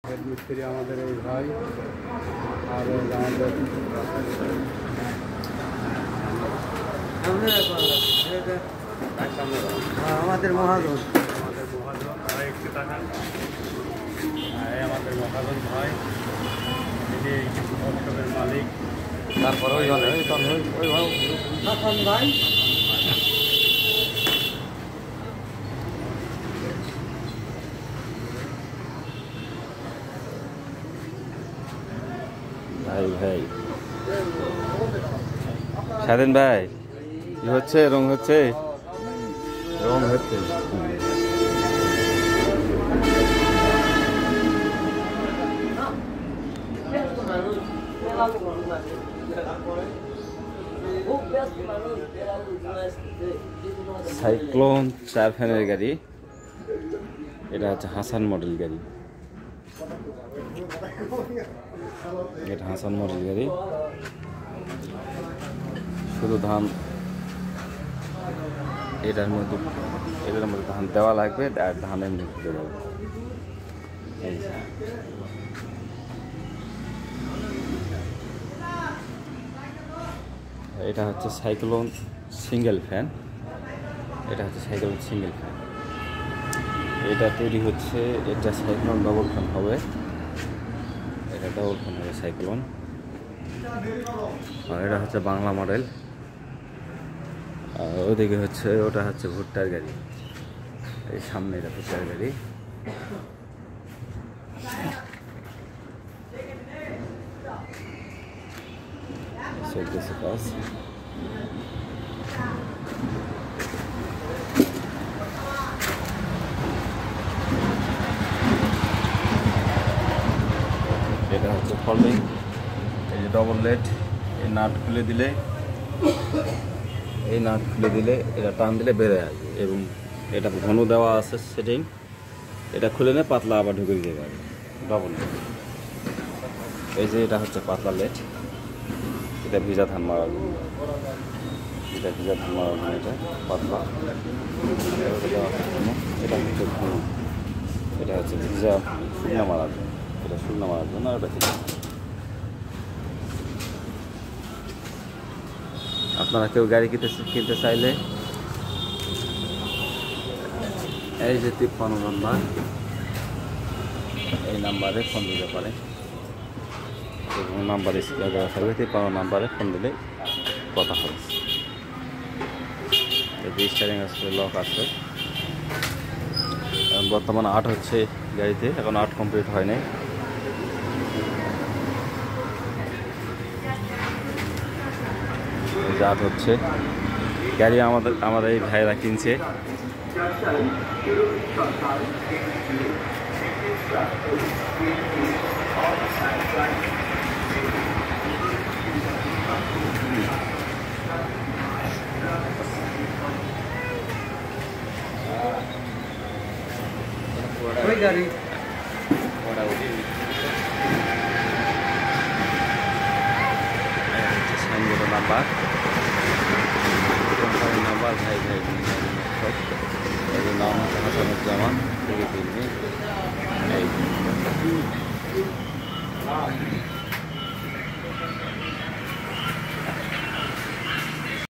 মিস্ত্রি আমাদের এই ভাই আর আমাদের আমাদের মহাজন আমাদের মহাজন ভাই ওয়ার্কশপের মালিক। তারপরে ওই ভাই ভাই ভাই স্বাধীন ভাই কি হচ্ছে? রং হচ্ছে সাইক্লোন 4 ফ্যানের গাড়ি। এটা হচ্ছে হাসান মডেল গাড়ি। এটা হাসান মডেল গাড়ি। শুধু ধান এটার মধ্যে ধান দেওয়া লাগবে আর ধানের মধ্যে দেওয়া লাগবে। এটা হচ্ছে সাইক্লোন সিঙ্গেল ফ্যান। এটা তৈরি হচ্ছে। এটা সাইক্লোন ডবল ফ্যান হবে। এটা ডবল ফ্যান হবে সাইক্লোন। আর এটা হচ্ছে বাংলা মডেল। আর ওদিকে হচ্ছে ওটা হচ্ছে ভুট্টার গাড়ি। এই সামনে এটা ভুট্টার গাড়ি। চলতেছে কাজ। এটা হচ্ছে ফল্ডিং। এই যে ডবল লেট। এই নাট খুলে দিলে এটা টান দিলে বেড়ে আসবে এবং এটা ঘন দেওয়া আছে সেটিং। এটা খুলে নিয়ে পাতলা আবার ঢুকে দিতে পারবে ডবল লেট। এই যে এটা হচ্ছে পাতলা লেট। এটা ভিজা ধান মারার জন্য। এটা পাতলা। এটা হচ্ছে ঘন। এটা হচ্ছে ভিজা শুকনো মারার জন্য। এটা শুকনো মারার জন্য আর এটা আপনারা কেউ গাড়ি কিনতে চাইলে এই যে 53 নম্বর এই নাম্বারে ফোন দিতে পারে এবং নাম্বারে স্ক্রিনে দেওয়া থাকবে। 53 নাম্বারে ফোন দিলে কথা হবে। স্টারিং আছে, লক আছে। বর্তমানে 8 হচ্ছে গাড়িতে, এখন 8 কমপ্লিট হয় নাই। জাত হচ্ছে গাড়ি আমাদের এই ভাইরা কিনছে। নাম্বার ভাই নাম হচ্ছে হাসানুজ্জামান থেকে